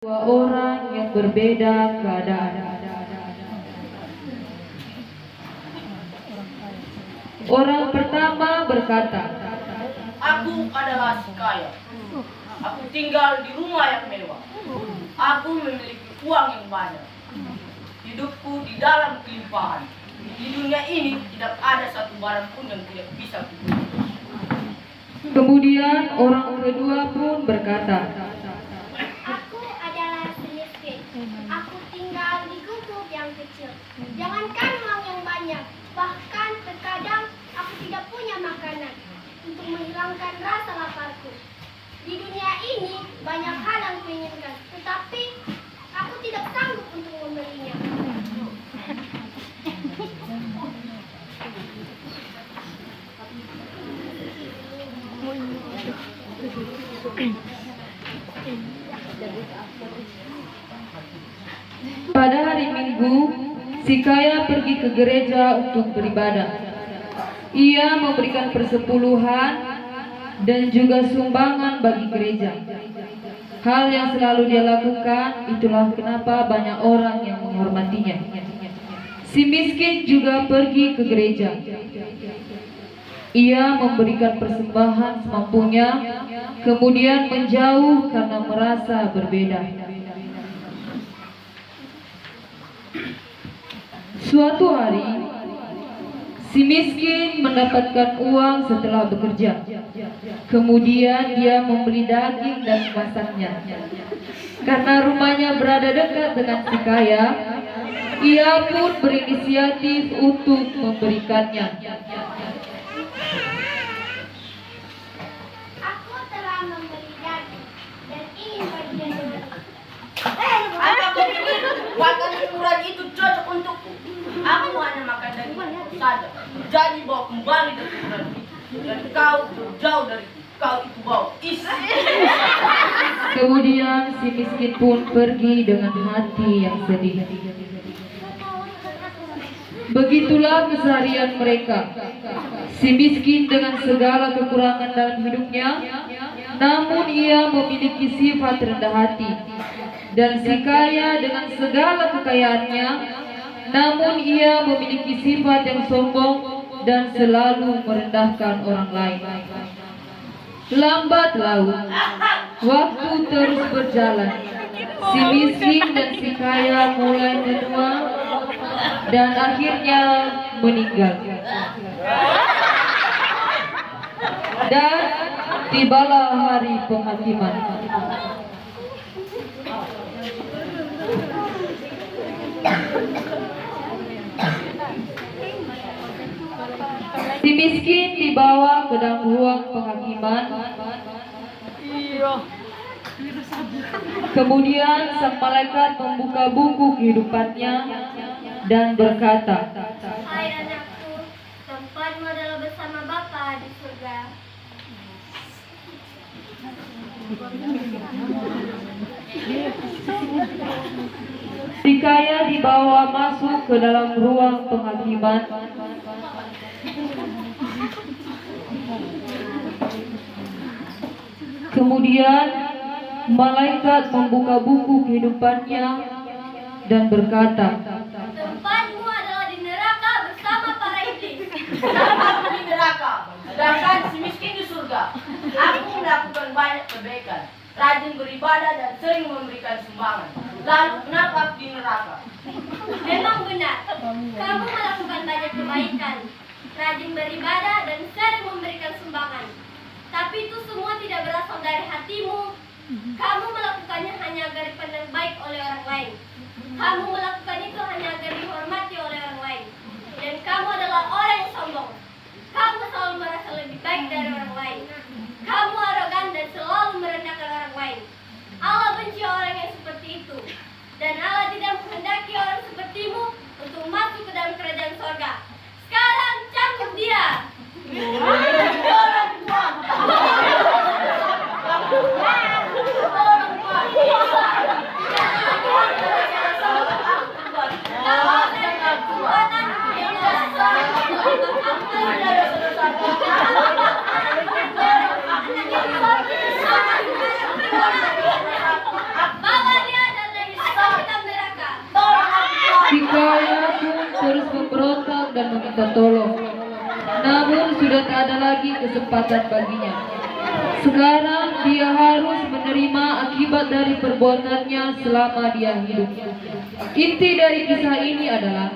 Dua orang yang berbeda keadaan. Orang pertama berkata, "Aku adalah si kaya. Aku tinggal di rumah yang mewah. Aku memiliki uang yang banyak. Hidupku di dalam kelimpahan. Di dunia ini tidak ada satu barang pun yang tidak bisa kubeli." Kemudian orang kedua pun berkata, Aku adalah si miskin. Aku tinggal di gubuk yang kecil. Jangankan uang yang banyak, bahkan terkadang aku tidak punya makanan untuk menghilangkan rasa laparku. Di dunia ini banyak hal yang kuinginkan, tetapi aku tidak sanggup untuk membelinya. pada hari Minggu, si kaya pergi ke gereja untuk beribadah. Ia memberikan persepuluhan dan juga sumbangan bagi gereja. Hal yang selalu dia lakukan, itulah kenapa banyak orang yang menghormatinya. Si miskin juga pergi ke gereja. Ia memberikan persembahan semampunya, kemudian menjauh karena merasa berbeda. Suatu hari, si miskin mendapatkan uang setelah bekerja. Kemudian dia membeli daging dan memasaknya. Karena rumahnya berada dekat dengan si kaya, ia pun berinisiatif untuk memberikannya. Aku telah membeli daging dan ingin bagian dari. Apa kau pikir makanan murah itu cocok untukku? Aku hanya makan daging saja. Jadi bawa kembali dari murah itu. Dan kau jauh dari kau itu bau isi. Kemudian si miskin pun pergi dengan hati yang sedih. Begitulah keseharian mereka. Si miskin dengan segala kekurangan dalam hidupnya, namun ia memiliki sifat rendah hati. Dan si kaya dengan segala kekayaannya, namun ia memiliki sifat yang sombong dan selalu merendahkan orang lain. Lambat laun, waktu terus berjalan. Si miskin dan si kaya mulai menua dan akhirnya meninggal. Dan tibalah hari penghakiman. Si miskin dibawa ke dalam ruang penghakiman. Kemudian sang malaikat membuka buku kehidupannya dan berkata, Hai anakku, tempatmu adalah bersama Bapa di surga. si kaya dibawa masuk ke dalam ruang penghakiman. Kemudian malaikat membuka buku kehidupannya dan berkata, Tempatmu adalah di neraka bersama para iblis. Aku di neraka, sedangkan si miskin di surga. Aku melakukan banyak kebaikan, rajin beribadah dan sering memberikan sumbangan. Lalu kenapa aku di neraka? Memang benar, kamu melakukan banyak kebaikan, rajin beribadah dan sering memberikan sumbangan. Tapi itu semua tidak berasal dari hatimu. Kamu melakukannya hanya agar dipandang baik oleh orang lain. Kamu melakukan itu hanya agar dihormati oleh orang lain. Dan kamu adalah orang yang sombong. Kamu selalu merasa lebih baik dari orang lain. Kamu arogan dan selalu merendahkan orang lain. Allah benci orang yang seperti itu. Dan Allah tidak menghendaki orang sepertimu untuk masuk ke dalam kerajaan sorga. Sekarang cambuk dia. minta tolong. Namun sudah tak ada lagi kesempatan baginya. Sekarang dia harus menerima akibat dari perbuatannya selama dia hidup. Inti dari kisah ini adalah